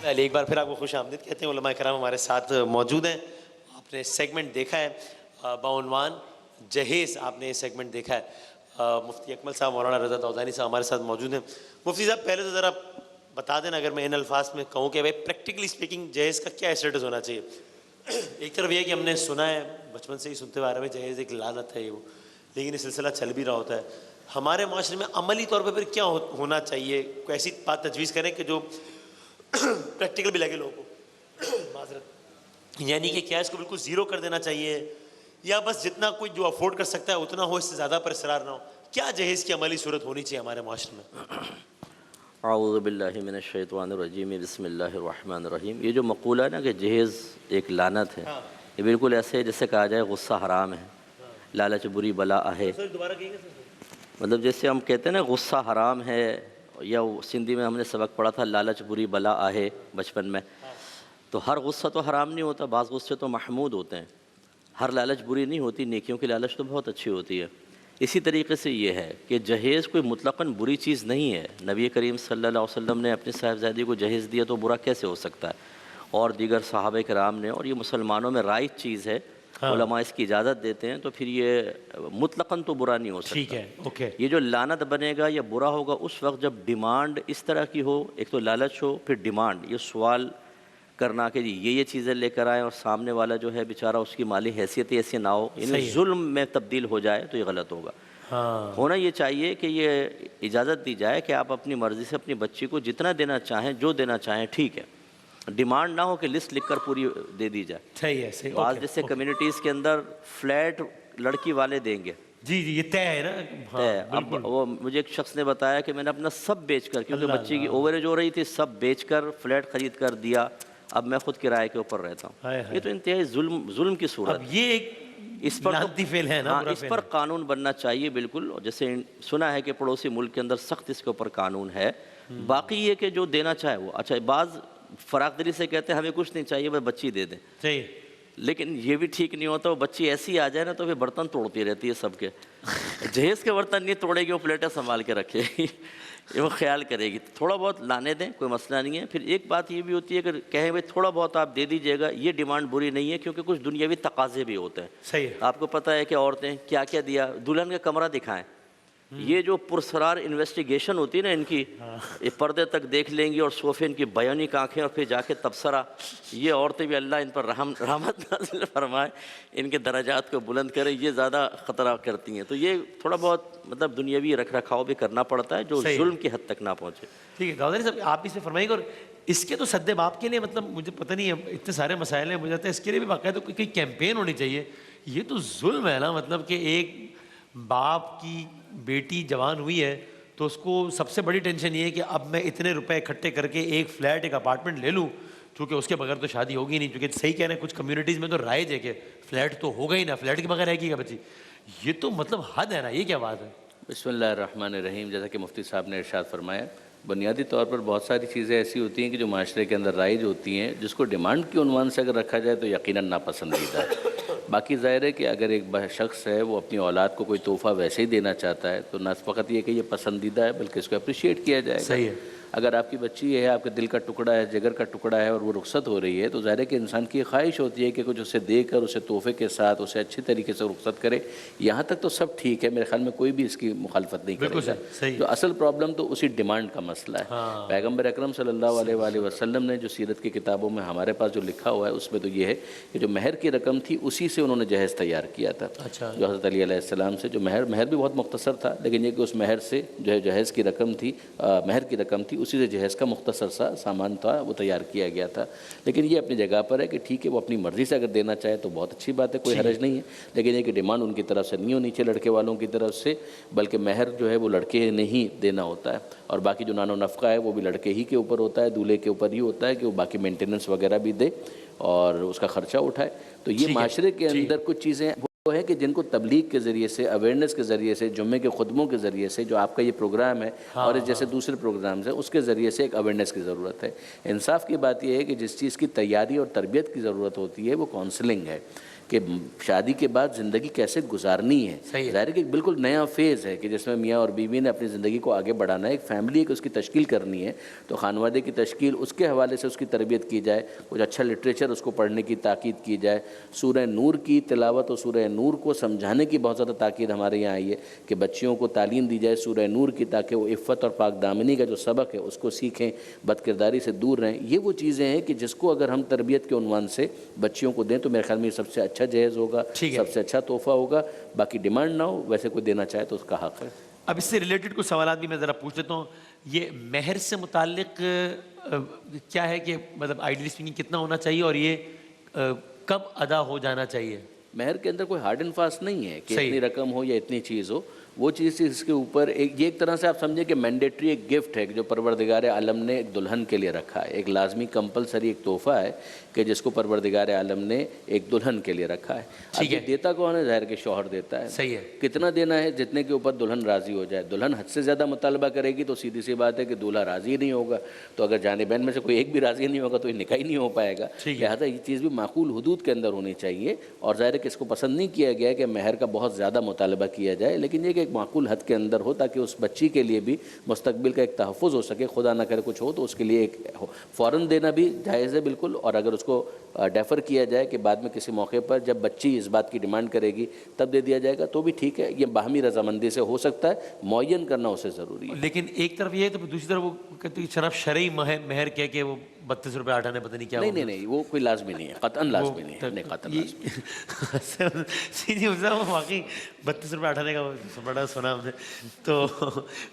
ایک بار پھر آپ کو خوش آمدید کہتے ہیں. علماء کرام ہمارے ساتھ موجود ہیں. آپ نے سیگمنٹ دیکھا ہے بعنوان جہیز. آپ نے یہ سیگمنٹ دیکھا ہے. مفتی اکمل صاحب مولانا رضا دودانی صاحب ہمارے ساتھ موجود ہیں. مفتی صاحب پہلے تو ذرا بتا دینا اگر میں ان الفاظ میں کہوں کہ بھائی پریکٹیکلی اسپیکنگ جہیز کا کیا اسٹیٹس ہونا چاہیے. ایک طرف یہ ہے کہ ہم نے سنا ہے بچپن سے ہی سنتے ہوئے آ رہے ہیں جہیز ایک لعنت ہے وہ، لیکن یہ سلسلہ چل بھی رہا ہوتا ہے. ہمارے معاشرے میں عملی طور پہ پھر کیا ہونا چاہیے؟ کوئی ایسی بات تجویز کریں کہ جو پریکٹیکل بھی لگے لوگوں کو. معذرت، یعنی کہ کیا اس کو بالکل زیرو کر دینا چاہیے یا بس جتنا کوئی جو افورڈ کر سکتا ہے اتنا ہو، اس سے زیادہ پر اصرار نہ ہو؟ کیا جہیز کی عملی صورت ہونی چاہیے ہمارے معاشرے میں؟ اعوذ باللہ من الشیطان الرجیم، بسم اللہ الرحمن الرحیم. یہ جو مقولہ ہے نا کہ جہیز ایک لعنت ہے، یہ بالکل ایسے ہے جیسے کہا جائے غصہ حرام ہے، لالچ بری بلا ہے. دوبارہ کہیں گے مطلب جیسے ہم کہتے ہیں نا غصہ حرام ہے، یا سندھی میں ہم نے سبق پڑھا تھا لالچ بری بلا ہے بچپن میں. تو ہر غصہ تو حرام نہیں ہوتا، بعض غصے تو محمود ہوتے ہیں. ہر لالچ بری نہیں ہوتی، نیکیوں کی لالچ تو بہت اچھی ہوتی ہے. اسی طریقے سے یہ ہے کہ جہیز کوئی مطلقاً بری چیز نہیں ہے. نبی کریم صلی اللہ علیہ وسلم نے اپنی صاحبزادی کو جہیز دیا تو برا کیسے ہو سکتا ہے؟ اور دیگر صحابہ کرام نے، اور یہ مسلمانوں میں رائج چیز ہے. علماء اس کی اجازت دیتے ہیں، تو پھر یہ مطلقاً تو برا نہیں ہو سکتا. ٹھیک ہے، اوکے. یہ جو لعنت بنے گا یا برا ہوگا اس وقت جب ڈیمانڈ اس طرح کی ہو، ایک تو لالچ ہو، پھر ڈیمانڈ، یہ سوال کرنا کہ جی یہ چیزیں لے کر آئیں، اور سامنے والا جو ہے بیچارہ اس کی مالی حیثیت ایسی نہ ہو، یعنی ظلم میں تبدیل ہو جائے تو یہ غلط ہوگا. ہونا یہ چاہیے کہ یہ اجازت دی جائے کہ آپ اپنی مرضی سے اپنی بچی کو جتنا دینا چاہیں، جو دینا چاہیں ٹھیک ہے. ڈیمانڈ نہ ہو کہ لسٹ لکھ کر پوری دے دی جائے. صحیح ہے، صحیح. بعض جیسے کمیونٹیز کے اندر فلیٹ لڑکی والے دیں گے. جی جی، یہ طے ہے نا. اب وہ مجھے ایک شخص نے بتایا کہ میں نے اپنا سب بیچ کر، کیونکہ بچی کی اووریج ہو رہی تھی، سب بیچ کر فلیٹ خرید کر دیا، اب میں خود کرائے کے اوپر رہتا ہوں. یہ تو انتہائی ظلم کی صورت. اب یہ ایک اس پر لعنتی فعل ہے نا. اس پر قانون بننا چاہیے بالکل. جیسے سنا ہے کہ پڑوسی ملک کے اندر سخت اس کے اوپر قانون ہے. باقی یہ کہ جو دینا چاہے وہ اچھا. بعض فراخ دلی سے کہتے ہیں ہمیں کچھ نہیں چاہیے، بس بچی دے دیں. صحیح. لیکن یہ بھی ٹھیک نہیں ہوتا. وہ بچی ایسی آ جائے نا تو پھر برتن توڑتی رہتی ہے سب کے. جہیز کے برتن نہیں توڑے گی، وہ پلیٹیں سنبھال کے رکھے گی، وہ خیال کرے گی. تھوڑا بہت لانے دیں، کوئی مسئلہ نہیں ہے. پھر ایک بات یہ بھی ہوتی ہے کہ کہیں بھائی تھوڑا بہت آپ دے دیجیے گا، یہ ڈیمانڈ بری نہیں ہے، کیونکہ کچھ دنیاوی تقاضے بھی ہوتے ہیں. صحیح. آپ کو پتہ ہے کہ عورتیں کیا کیا دیا، دلہن کا کمرہ دکھائیں. یہ جو پرسرار انویسٹیگیشن ہوتی ہے نا ان کی، یہ پردے تک دیکھ لیں گی، اور صوفے ان کی بیانک آنکھیں، اور پھر جا کے تبصرہ. یہ عورتیں بھی اللہ ان پر رحمت نازل فرمائے، ان کے درجات کو بلند کرے. یہ زیادہ خطرہ کرتی ہیں. تو یہ تھوڑا بہت مطلب دنیاوی رکھ رکھاؤ بھی کرنا پڑتا ہے جو ظلم کی حد تک نہ پہنچے. ٹھیک ہے داؤد علی صاحب، آپ اس میں فرمائیں گے. اور اس کے تو سد باب کے لیے مطلب مجھے پتہ نہیں ہے، اتنے سارے مسائل ہیں، مجھے لگتا ہے اس کے لیے بھی باقاعدہ کوئی کیمپین ہونی چاہیے. یہ تو ظلم ہے نا. مطلب کہ ایک باپ کی بیٹی جوان ہوئی ہے تو اس کو سب سے بڑی ٹینشن یہ ہے کہ اب میں اتنے روپے اکٹھے کر کے ایک فلیٹ، ایک اپارٹمنٹ لے لوں، چونکہ اس کے بغیر تو شادی ہوگی نہیں. چونکہ صحیح کہہ رہے ہیں، کچھ کمیونٹیز میں تو رائج ہے کہ فلیٹ تو ہوگا ہی نا، فلیٹ کے بغیر رہے گی گا بچی. یہ تو مطلب حد ہے نا. یہ کیا بات ہے؟ بسم اللہ الرحمن الرحیم. جیسا کہ مفتی صاحب نے ارشاد فرمایا، بنیادی طور پر بہت ساری چیزیں ایسی ہوتی ہیں کہ جو معاشرے کے اندر رائج ہوتی ہیں، جس کو ڈیمانڈ کے عنوان سے اگر رکھا جائے تو یقیناً ناپسندیدہ ہے. باقی ظاہر ہے کہ اگر ایک شخص ہے وہ اپنی اولاد کو کوئی تحفہ ویسے ہی دینا چاہتا ہے تو نہ فقط یہ کہ یہ پسندیدہ ہے بلکہ اس کو اپریشیٹ کیا جائے گا. صحیح ہے. اگر آپ کی بچی ہے، آپ کے دل کا ٹکڑا ہے، جگر کا ٹکڑا ہے، اور وہ رخصت ہو رہی ہے، تو ظاہر ہے کہ انسان کی خواہش ہوتی ہے کہ کچھ اسے دے کر، اسے تحفے کے ساتھ اسے اچھی طریقے سے رخصت کرے. یہاں تک تو سب ٹھیک ہے، میرے خیال میں کوئی بھی اس کی مخالفت نہیں کرے گا. جو اصل پرابلم تو اسی ڈیمانڈ کا مسئلہ ہے. پیغمبر اکرم صلی اللہ علیہ وآلہ وسلم نے جو سیرت کی کتابوں میں ہمارے پاس جو لکھا ہوا ہے، اس میں تو یہ ہے کہ جو مہر کی رقم تھی اسی سے انہوں نے جہیز تیار کیا تھا. جو حضرت علی علیہ السلام سے جو مہر بھی بہت مختصر تھا، لیکن یہ کہ اس مہر سے جو ہے جہیز کی رقم تھی، مہر کی رقم تھی، اسی سے جہیز کا مختصر سا سامان تھا، وہ تیار کیا گیا تھا. لیکن یہ اپنی جگہ پر ہے کہ ٹھیک ہے، وہ اپنی مرضی سے اگر دینا چاہے تو بہت اچھی بات ہے، کوئی حرج نہیں ہے. لیکن یہ کہ ڈیمانڈ ان کی طرف سے نہیں ہونی چاہیے، لڑکے والوں کی طرف سے، بلکہ مہر جو ہے وہ لڑکے نے ہی دینا ہوتا ہے. اور باقی جو نان و نفقہ ہے وہ بھی لڑکے ہی کے اوپر ہوتا ہے، دولہے کے اوپر ہی ہوتا ہے کہ وہ باقی مینٹیننس وغیرہ بھی دے اور اس کا خرچہ اٹھائے. تو یہ معاشرے کے اندر کچھ چیزیں وہ ہے کہ جن کو تبلیغ کے ذریعے سے، اویئرنیس کے ذریعے سے، جمعے کے خطبوں کے ذریعے سے، جو آپ کا یہ پروگرام ہے اور اس جیسے دوسرے پروگرامز ہیں، اس کے ذریعے سے ایک اویئرنیس کی ضرورت ہے. انصاف کی بات یہ ہے کہ جس چیز کی تیاری اور تربیت کی ضرورت ہوتی ہے وہ کاؤنسلنگ ہے. کہ شادی کے بعد زندگی کیسے گزارنی ہے. صحیح ہے. ظاہر ہے کہ ایک بالکل نیا فیز ہے کہ جس میں میاں اور بیوی نے اپنی زندگی کو آگے بڑھانا ہے. ایک فیملی ہے کہ اس کی تشکیل کرنی ہے, تو خانوادے کی تشکیل اس کے حوالے سے اس کی تربیت کی جائے, کچھ اچھا لٹریچر اس کو پڑھنے کی تاکید کی جائے. سورہ نور کی تلاوت اور سورہ نور کو سمجھانے کی بہت زیادہ تاکید ہمارے یہاں آئی ہے کہ بچیوں کو تعلیم دی جائے سورہ نور کی, تاکہ وہ عفت اور پاک دامنی کا جو سبق ہے اس کو سیکھیں, بد کرداری سے دور رہیں. یہ وہ چیزیں ہیں کہ جس کو اگر ہم تربیت کے عنوان سے بچیوں کو دیں تو میرے خیال میں یہ سب سے اچھا جہیز ہوگا, سب سے اچھا تحفہ ہوگا. باقی ڈیمانڈ نہ ہو, ویسے کوئی دینا چاہے تو اس کا حق ہے. اب اس سے ریلیٹڈ کچھ سوالات بھی میں ذرا پوچھ لیتا ہوں. یہ مہر سے متعلق کیا ہے کہ مطلب آئیڈیلی اسپیکنگ کتنا ہونا چاہیے اور یہ کب ادا ہو جانا چاہیے؟ مہر کے اندر کوئی ہارڈ اینڈ فاسٹ نہیں ہے کہ اتنی رقم ہو یا اتنی چیز ہو. وہ چیز اس کے اوپر یہ ایک طرح سے آپ سمجھیں کہ مینڈیٹری ایک گفٹ ہے جو پروردگار عالم نے ایک دلہن کے لیے رکھا ہے. ایک لازمی کمپلسری ایک تحفہ ہے کہ جس کو پروردگار عالم نے ایک دلہن کے لیے رکھا ہے. اب یہ دیتا کون ہے؟ ظاہر کہ شوہر دیتا ہے. صحیح ہے. کتنا دینا ہے؟ جتنے کے اوپر دلہن راضی ہو جائے. دلہن حد سے زیادہ مطالبہ کرے گی تو سیدھی سی بات ہے کہ دولہا راضی نہیں ہوگا, تو اگر جانبین میں سے کوئی ایک بھی راضی نہیں ہوگا تو یہ نکاح ہی نہیں ہو پائے گا. لہٰذا یہ چیز بھی معقول حدود کے اندر ہونی چاہیے. اور ظاہر ہے کہ اس کو پسند نہیں کیا گیا کہ مہر کا بہت زیادہ مطالبہ کیا جائے, لیکن یہ کہ ایک معقول حد کے اندر ہو تاکہ اس بچی کے لیے بھی مستقبل کا ایک تحفظ ہو سکے. خدا نہ کرے کچھ ہو تو اس کے لیے ایک فوراً دینا بھی جائز ہے بالکل, اور اگر اس کو ڈیفر کیا جائے کہ بعد میں کسی موقع پر جب بچی اس بات کی ڈیمانڈ کرے گی تب دے دیا جائے گا تو بھی ٹھیک ہے. یہ باہمی رضامندی سے ہو سکتا ہے, معین کرنا اسے ضروری ہے. لیکن ایک طرف یہ ہے تو دوسری طرف وہ کہتے ہیں شرف شرعی مہر کہہ کے وہ 32 روپے اٹھانے پتہ نہیں کیا. نہیں وہ کوئی لازمی نہیں ہے, قطعاً لازمی نہیں ہے. نہیں قطعاً لازمی. سیدھی واقعی 32 روپے اٹھانے کا بڑا سنا ہم نے. تو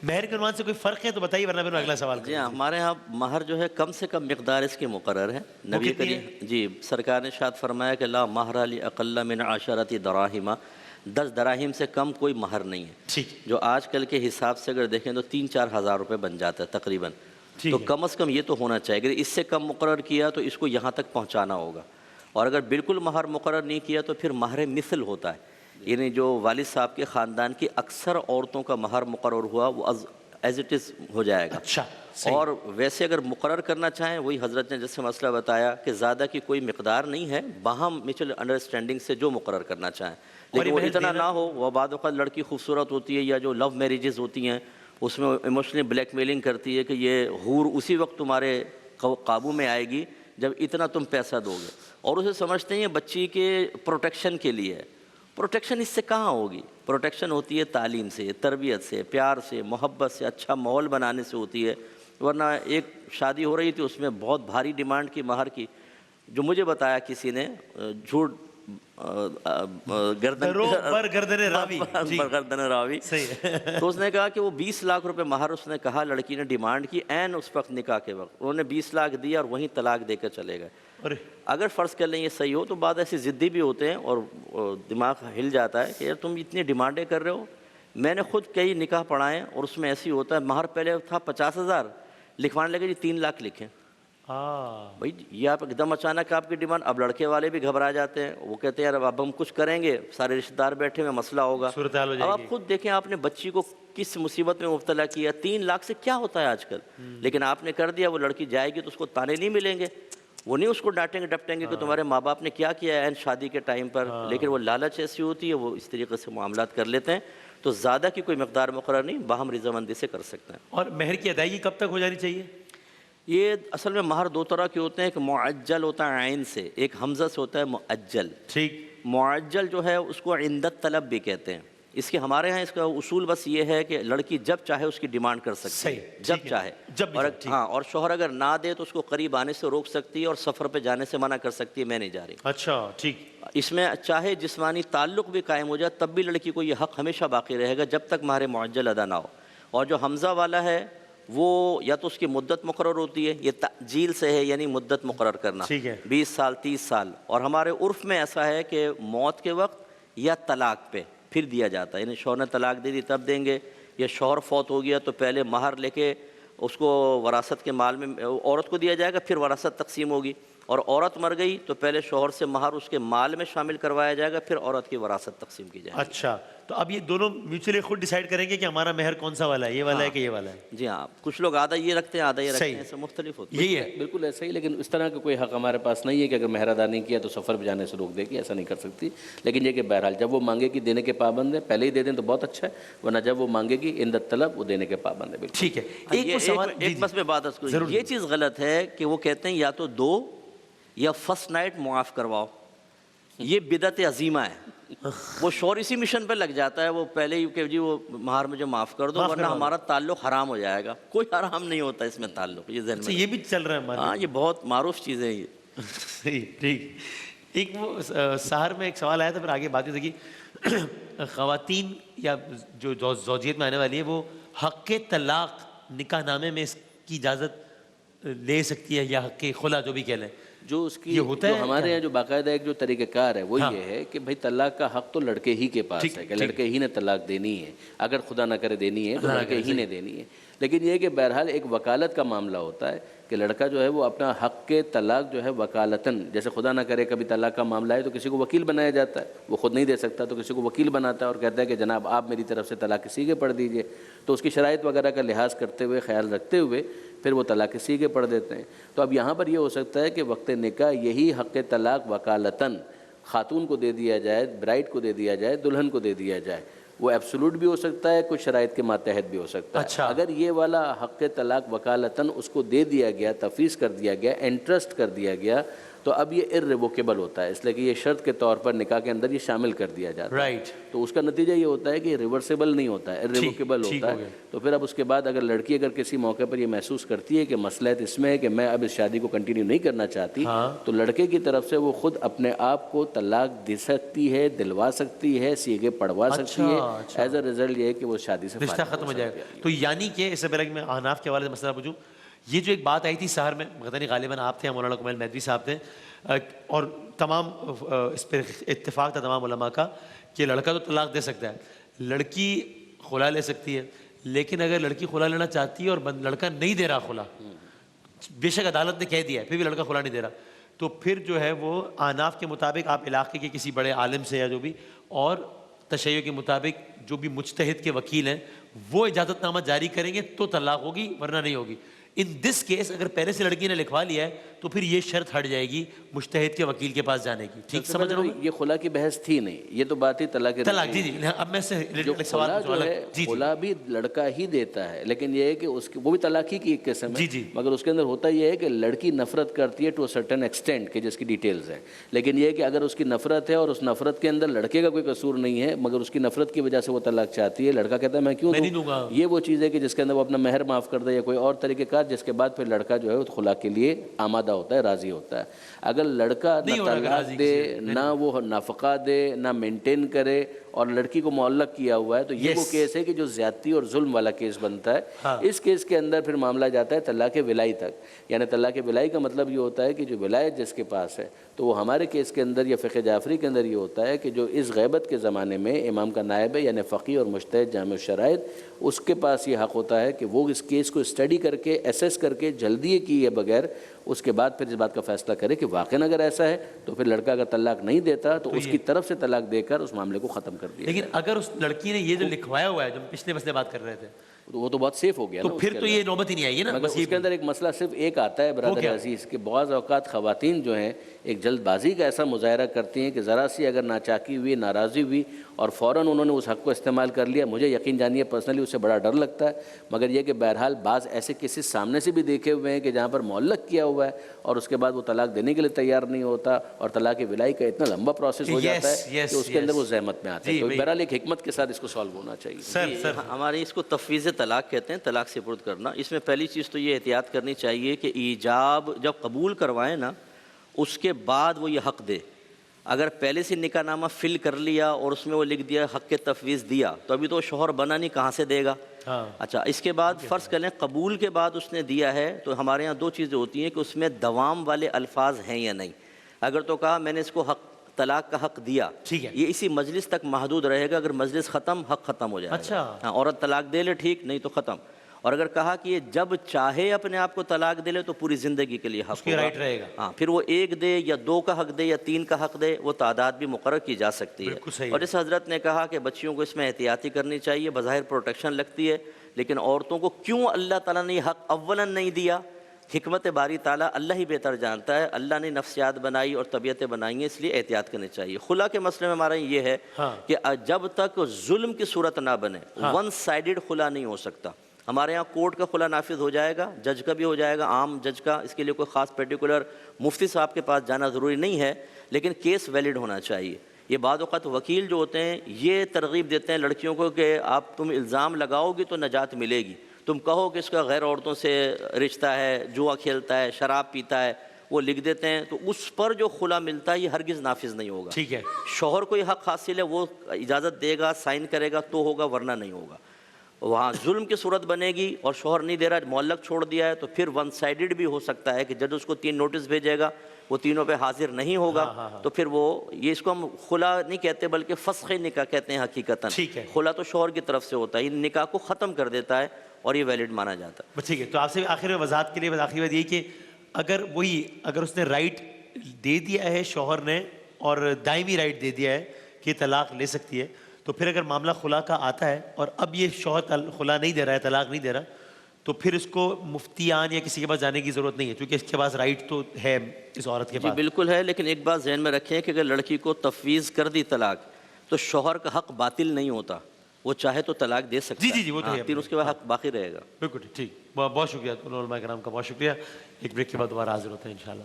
مہر کے عنوان سے کوئی فرق ہے تو بتائیے, ورنہ پھر اگلا سوال. جی ہمارے ہاں مہر جو ہے کم سے کم مقدار اس کی مقرر ہے. نبی کریم جی سرکار نے ارشاد فرمایا کہ لا مہر لاقل من 10 دراہم, 10 دراہم سے کم کوئی مہر نہیں ہے. جو آج کل کے حساب سے اگر دیکھیں تو 3-4 ہزار روپے بن جاتا ہے تقریباً. تو کم از کم یہ تو ہونا چاہیے. اگر اس سے کم مقرر کیا تو اس کو یہاں تک پہنچانا ہوگا, اور اگر بالکل مہر مقرر نہیں کیا تو پھر مہر مثل ہوتا ہے. یعنی جو والد صاحب کے خاندان کی اکثر عورتوں کا مہر مقرر ہوا وہ ایز اٹ از ہو جائے گا. اور ویسے اگر مقرر کرنا چاہیں, وہی حضرت نے جیسے مسئلہ بتایا کہ زیادہ کی کوئی مقدار نہیں ہے, باہم میوچل انڈرسٹینڈنگ سے جو مقرر کرنا چاہیں, لیکن وہ اتنا نہ ہو. وہ بعد وقت لڑکی خوبصورت ہوتی ہے یا جو لو میریجز ہوتی ہیں اس میں ایموشنلی بلیک میلنگ کرتی ہے کہ یہ حور اسی وقت تمہارے قابو میں آئے گی جب اتنا تم پیسہ دو گے, اور اسے سمجھتے ہیں بچی کے پروٹیکشن کے لیے ہے. پروٹیکشن اس سے کہاں ہوگی؟ پروٹیکشن ہوتی ہے تعلیم سے, تربیت سے, پیار سے, محبت سے, اچھا ماحول بنانے سے ہوتی ہے. ورنہ ایک شادی ہو رہی تھی اس میں بہت بھاری ڈیمانڈ کی مہر کی, جو مجھے بتایا کسی نے, جھوٹ گردن راوی, تو اس نے کہا کہ وہ 20 لاکھ روپے مہر اس نے کہا لڑکی نے ڈیمانڈ کی عین اس وقت نکاح کے وقت. انہوں نے 20 لاکھ دیا اور وہیں طلاق دے کر چلے گئے. اگر فرض کر لیں یہ صحیح ہو تو بعد ایسے ضدی بھی ہوتے ہیں اور دماغ ہل جاتا ہے کہ یار تم اتنی ڈیمانڈیں کر رہے ہو. میں نے خود کئی نکاح پڑھائے اور اس میں ایسی ہوتا ہے مہر پہلے تھا 50,000, لکھوانے لگے جی 3 لاکھ لکھیں. بھائی یہ آپ ایک دم اچانک آپ کی ڈیمانڈ. اب لڑکے والے بھی گھبرا جاتے ہیں, وہ کہتے ہیں یار اب ہم کچھ کریں گے, سارے رشتہ دار بیٹھے ہوئے, مسئلہ ہوگا. اب آپ خود دیکھیں آپ نے بچی کو کس مصیبت میں مبتلا کیا. 3 لاکھ سے کیا ہوتا ہے آج کل, لیکن آپ نے کر دیا. وہ لڑکی جائے گی تو اس کو تانے نہیں ملیں گے, وہ نہیں اس کو ڈانٹیں گے ڈپٹیں گے کہ تمہارے ماں باپ نے کیا کیا ہے شادی کے ٹائم پر. لیکن وہ لالچ ایسی ہوتی ہے, وہ اس طریقے سے معاملات کر لیتے ہیں. تو زیادہ کی کوئی مقدار مقرر نہیں, باہم رضامندی سے کر سکتے ہیں. اور مہر کی ادائیگی کب تک ہو جانی چاہیے؟ یہ اصل میں مہر 2 طرح کے ہوتے ہیں. ایک معجل ہوتا ہے عین سے, ایک حمزہ سے ہوتا ہے مؤجل. معجل جو ہے اس کو عندت طلب بھی کہتے ہیں. اس کے ہمارے یہاں اس کا اصول بس یہ ہے کہ لڑکی جب چاہے اس کی ڈیمانڈ کر سکتی ہے, جب چاہے. اور شوہر اگر نہ دے تو اس کو قریب آنے سے روک سکتی ہے اور سفر پہ جانے سے منع کر سکتی ہے, میں نہیں جا رہی. اچھا ٹھیک. اس میں چاہے جسمانی تعلق بھی قائم ہو جائے تب بھی لڑکی کو یہ حق ہمیشہ باقی رہے گا جب تک مہر معجل ادا نہ ہو. اور جو حمزہ والا ہے وہ یا تو اس کی مدت مقرر ہوتی ہے, یہ تعجیل سے ہے یعنی مدت مقرر کرنا, 20 سال 30 سال. اور ہمارے عرف میں ایسا ہے کہ موت کے وقت یا طلاق پہ پھر دیا جاتا ہے, یعنی شوہر نے طلاق دے دی تب دیں گے, یا شوہر فوت ہو گیا تو پہلے مہر لے کے اس کو وراثت کے مال میں عورت کو دیا جائے گا, پھر وراثت تقسیم ہوگی. اور عورت مر گئی تو پہلے شوہر سے مہر اس کے مال میں شامل کروایا جائے گا، پھر عورت کی وراثت تقسیم کی جائے گی۔ اچھا، تو اب یہ دونوں میوچلی خود ڈیسائیڈ کریں گے کہ ہمارا مہر کون سا والا ہے، یہ والا ہے کہ یہ والا ہے؟ جی ہاں، کچھ لوگ آدھا یہ رکھتے ہیں آدھا یہ رکھتے صحیح، ہیں، ایسے مختلف ہوتے ہیں۔ یہی ہے۔ بالکل ایسا ہی، لیکن اس طرح کا کوئی حق ہمارے پاس نہیں ہے کہ اگر مہر ادا نہیں کیا تو سفر پہ جانے سے روک دے گی، ایسا نہیں کر سکتی۔ لیکن یہ کہ بہرحال جب وہ مانگے گی دینے کے پابند ہے، پہلے ہی دے دیں تو بہت اچھا ہے، ورنہ جب وہ مانگے گی عند الطلب وہ دینے کے پابند ہے۔ بالکل ٹھیک ہے، ایک ایک وہ سوال ایک بس میں بات عرض کروں، یہ چیز غلط ہے کہ وہ کہتے ہیں یا تو دو یا فرسٹ نائٹ معاف کرواؤ، یہ بدعت عظیمہ ہے۔ وہ شور اسی مشن پہ لگ جاتا ہے، وہ پہلے ہی کہ جی وہ مہر مجھے معاف کر دو ورنہ ہمارا تعلق حرام ہو جائے گا۔ کوئی حرام نہیں ہوتا اس میں تعلق، یہ ذہن اچھا میں یہ بھی چل رہا ہے ہمارے ہاں، یہ بہت معروف چیزیں ہیں یہ۔ صحیح، ٹھیک۔ ایک وہ سحر میں ایک سوال آیا تھا، پھر آگے بات دیکھی، خواتین یا جو زوجیت میں آنے والی ہے وہ حق طلاق نکاح نامے میں اس کی اجازت لے سکتی ہے یا حق خلا جو بھی کہہ لیں، جو اس کی یہ ہوتا جو ہے ہمارے یہاں جو باقاعدہ ایک جو طریقہ کار ہے وہ یہ ہے کہ بھائی طلاق کا حق تو لڑکے ہی کے پاس ہے، کہ لڑکے ہی نے طلاق دینی ہے، اگر خدا نہ کرے دینی ہے تو لڑکے ہی نے دینی ہے۔ لیکن یہ کہ بہرحال ایک وکالت کا معاملہ ہوتا ہے کہ لڑکا جو ہے وہ اپنا حق کے طلاق جو ہے وکالتاً، جیسے خدا نہ کرے کبھی طلاق کا معاملہ ہے تو کسی کو وکیل بنایا جاتا ہے، وہ خود نہیں دے سکتا تو کسی کو وکیل بناتا ہے اور کہتا ہے کہ جناب آپ میری طرف سے طلاق کے سیغے پڑھ دیجئے، تو اس کی شرائط وغیرہ کا لحاظ کرتے ہوئے خیال رکھتے ہوئے پھر وہ طلاق کے سیغے پڑھ دیتے ہیں۔ تو اب یہاں پر یہ ہو سکتا ہے کہ وقت نکاح یہی حق طلاق وکالتاً خاتون کو دے دیا جائے، برائڈ کو دے دیا جائے، دلہن کو دے دیا جائے، وہ ایبسولوٹ بھی ہو سکتا ہے، کچھ شرائط کے ماتحت بھی ہو سکتا ہے۔ اگر یہ والا حق طلاق وکالتاً اس کو دے دیا گیا، تفویض کر دیا گیا، انٹرسٹ کر دیا گیا، تو اب یہ irrevocable ہوتا ہے، اس لیے کہ یہ شرط کے طور پر نکاح کے اندر یہ شامل کر دیا جاتا ہے۔ رائٹ، تو اس کا نتیجہ یہ ہوتا ہے کہ یہ ریورسیبل نہیں ہوتا ہے، irrevocable ہوتا ہے۔ تو پھر اب اس کے بعد اگر لڑکی اگر کسی موقع پر یہ محسوس کرتی ہے کہ مصلحت اس میں ہے کہ میں اب اس شادی کو کنٹینیو نہیں کرنا چاہتی، تو لڑکے کی طرف سے وہ خود اپنے آپ کو طلاق دے سکتی ہے، دلوا سکتی ہے، سیغے پڑھوا سکتی ہے۔ ایز اے رزلٹ یہ ہے کہ وہ شادی سے رشتہ ختم ہو جائے گا۔ تو یعنی کہ اس سے پہلے کہ میں احناف کے حوالے سے مسئلہ پوچھوں، یہ جو ایک بات آئی تھی سحر میں، پتہ نہیں غالباً آپ تھے، مولانا کمیل میدوی صاحب تھے، اور تمام اس پہ اتفاق تھا تمام علماء کا کہ لڑکا تو طلاق دے سکتا ہے، لڑکی خلا لے سکتی ہے، لیکن اگر لڑکی خلا لینا چاہتی ہے اور لڑکا نہیں دے رہا خلا، بے شک عدالت نے کہہ دیا ہے پھر بھی لڑکا خلا نہیں دے رہا، تو پھر جو ہے وہ احناف کے مطابق آپ علاقے کے کسی بڑے عالم سے یا جو بھی، اور تشیع کے مطابق جو بھی مجتہد کے وکیل ہیں وہ اجازت نامہ جاری کریں گے تو طلاق ہوگی، ورنہ نہیں ہوگی۔ ان دس کیس اگر پہلے سے لڑکی نے لکھوا لیا ہے تو پھر یہ شرط ہٹ جائے گی مجتہد کے وکیل کے پاس جانے کی۔ ٹھیک سمجھ رہے ہو؟ یہ خلا کی بحث تھی نہیں، یہ تو بات ہی طلاق طلاق۔ جی جی، اب میں سے سوال خلا جو ہے خلا بھی لڑکا ہی دیتا ہے، لیکن یہ ہے کہ اس کی وہ بھی طلاق ہی کی ایک قسم ہے، مگر اس کے اندر ہوتا یہ ہے کہ لڑکی نفرت کرتی ہے ٹو اے سرٹن ایکسٹینٹ کہ جس کی ڈیٹیلز ہے، لیکن یہ ہے کہ اگر اس کی نفرت ہے اور اس نفرت کے اندر لڑکے کا کوئی قصور نہیں ہے مگر اس کی نفرت کی وجہ سے وہ طلاق چاہتی ہے، لڑکا کہتا ہے میں کیوں دوں گا، یہ وہ چیز ہے کہ جس کے اندر وہ اپنا مہر معاف کر دے یا کوئی اور طریقہ کار، جس کے بعد پھر لڑکا جو ہے وہ خلا کے لیے آمادہ ہوتا ہے، راضی ہوتا ہے۔ اگر لڑکا نہ طلاق دے، نہ وہ نفقہ دے، نہ مینٹین کرے اور لڑکی کو معلق کیا ہوا ہے، تو یہ وہ کیس ہے کہ جو زیادتی اور ظلم والا کیس بنتا ہے۔ اس کیس کے اندر پھر معاملہ جاتا ہے طلاق ولائی تک، یعنی طلاق ولائی کا مطلب یہ ہوتا ہے کہ جو ولایت جس کے پاس ہے، تو وہ ہمارے کیس کے اندر یا فقہ جعفری کے اندر یہ ہوتا ہے کہ جو اس غیبت کے زمانے میں امام کا نائب ہے یعنی فقیہ اور مجتہد جامع الشرائط، اس کے پاس یہ حق ہوتا ہے کہ وہ اس کیس کو اسٹڈی کر کے ایسیس کر کے جلدی کیے بغیر اس کے بعد پھر اس بات کا فیصلہ کرے کہ واقعاً اگر ایسا ہے تو پھر لڑکا اگر طلاق نہیں دیتا تو اس کی طرف سے طلاق دے کر اس معاملے کو ختم کر دیا۔ لیکن اگر اس لڑکی نے یہ جو لکھوایا ہوا ہے، جو پچھلے مسئلے بات کر رہے تھے، وہ تو بہت سیف ہو گیا، تو پھر تو یہ نوبت ہی نہیں آئی ہے نا۔ مگر اس کے اندر ایک مسئلہ صرف ایک آتا ہے برادر عزیز کہ بعض اوقات خواتین جو ہیں ایک جلد بازی کا ایسا مظاہرہ کرتی ہیں کہ ذرا سی اگر ناچاکی ہوئی، ناراضی ہوئی اور فوراً انہوں نے اس حق کو استعمال کر لیا۔ مجھے یقین جانیے پرسنلی اس سے بڑا ڈر لگتا ہے، مگر یہ کہ بہرحال بعض ایسے کیسز سامنے سے بھی دیکھے ہوئے ہیں کہ جہاں پر معلق کیا ہوا ہے اور اس کے بعد وہ طلاق دینے کے لیے تیار نہیں ہوتا اور طلاق ولائی کا اتنا لمبا پروسیس ہو جاتا ہے کہ اس کے اندر وہ زحمت میں آتا ہے۔ تو بہرحال ایک حکمت کے ساتھ اس کو سالو ہونا چاہیے۔ ہمارے اس کو تفویض طلاق کہتے ہیں، طلاق سپرد کرنا۔ اس میں پہلی چیز تو یہ احتیاط کرنی چاہیے کہ ایجاب جب قبول کروائیں نا اس کے بعد وہ یہ حق دے۔ اگر پہلے سے نکاح نامہ فل کر لیا اور اس میں وہ لکھ دیا حق کے تفویض دیا تو ابھی تو وہ شوہر بنا نہیں، کہاں سے دے گا؟ اچھا، اس کے بعد فرض کر لیں قبول کے بعد اس نے دیا ہے تو ہمارے ہاں دو چیزیں ہوتی ہیں کہ اس میں دوام والے الفاظ ہیں یا نہیں۔ اگر تو کہا میں نے اس کو حق طلاق کا حق دیا، یہ اسی مجلس تک محدود رہے گا، اگر مجلس ختم حق ختم ہو جائے گا۔ عورت طلاق دے لے ٹھیک، نہیں تو ختم۔ اور اگر کہا کہ یہ جب چاہے اپنے آپ کو طلاق دے لے تو پوری زندگی کے لیے حق کی ہوگا. رائٹ رہے گا. ہاں پھر وہ 1 دے یا 2 کا حق دے یا 3 کا حق دے، وہ تعداد بھی مقرر کی جا سکتی بالکل صحیح ہے. ہے. اور اس حضرت نے کہا کہ بچیوں کو اس میں احتیاطی کرنی چاہیے، بظاہر پروٹیکشن لگتی ہے، لیکن عورتوں کو کیوں اللہ تعالیٰ نے یہ حق اولاً نہیں دیا، حکمت باری تعالیٰ اللہ ہی بہتر جانتا ہے. اللہ نے نفسیات بنائی اور طبیعتیں بنائی ہیں، اس لیے احتیاط کرنی چاہیے. خلا کے مسئلے میں ہمارا یہ ہے کہ جب تک ظلم کی صورت نہ بنے، ون سائیڈڈ خلا نہیں ہو سکتا. ہمارے ہاں کورٹ کا خلا نافذ ہو جائے گا، جج کا بھی ہو جائے گا، عام جج کا، اس کے لیے کوئی خاص پرٹیکولر مفتی صاحب کے پاس جانا ضروری نہیں ہے، لیکن کیس ویلڈ ہونا چاہیے. یہ بعض اوقات وکیل جو ہوتے ہیں یہ ترغیب دیتے ہیں لڑکیوں کو کہ تم الزام لگاؤ گی تو نجات ملے گی، تم کہو کہ اس کا غیر عورتوں سے رشتہ ہے، جوا کھیلتا ہے، شراب پیتا ہے، وہ لکھ دیتے ہیں، تو اس پر جو خلا ملتا ہے یہ ہرگز نافذ نہیں ہوگا. ٹھیک ہے. شوہر کو یہ حق حاصل ہے، وہ اجازت دے گا، سائن کرے گا تو ہوگا، ورنہ نہیں ہوگا. وہاں ظلم کی صورت بنے گی اور شوہر نہیں دے رہا، معلق چھوڑ دیا ہے، تو پھر ون سائیڈڈ بھی ہو سکتا ہے کہ جج اس کو 3 نوٹس بھیجے گا، وہ تینوں پہ حاضر نہیں ہوگا، تو پھر وہ یہ اس کو ہم خلا نہیں کہتے بلکہ فسخ نکاح کہتے ہیں حقیقتاً. ٹھیک ہے. خلا تو شوہر کی طرف سے ہوتا ہے، یہ نکاح کو ختم کر دیتا ہے اور یہ ویلڈ مانا جاتا ہے. ٹھیک ہے. تو آپ سے آخر میں وضاحت کے لیے آخری بات یہ کہ اگر اس نے رائٹ دے دیا ہے شوہر نے اور دائمی رائٹ دے دیا ہے کہ طلاق لے سکتی ہے، تو پھر اگر معاملہ خلا کا آتا ہے اور اب یہ شوہر خلا نہیں دے رہا ہے، طلاق نہیں دے رہا، تو پھر اس کو مفتیان یا کسی کے پاس جانے کی ضرورت نہیں ہے کیونکہ اس کے پاس رائٹ تو ہے اس عورت کے جی پاس. بالکل ہے، لیکن ایک بات ذہن میں رکھیں کہ اگر لڑکی کو تفویض کر دی طلاق تو شوہر کا حق باطل نہیں ہوتا، وہ چاہے تو طلاق دے سکتا ہے. جی وہ تو ہے. پھر اس کے بعد حق باقی رہے گا. بالکل ٹھیک. بہت شکریہ علماء کرام کا، بہت شکریہ. ایک بریک کے بعد دوبارہ حاضر ہوتے ہیں انشاءاللہ.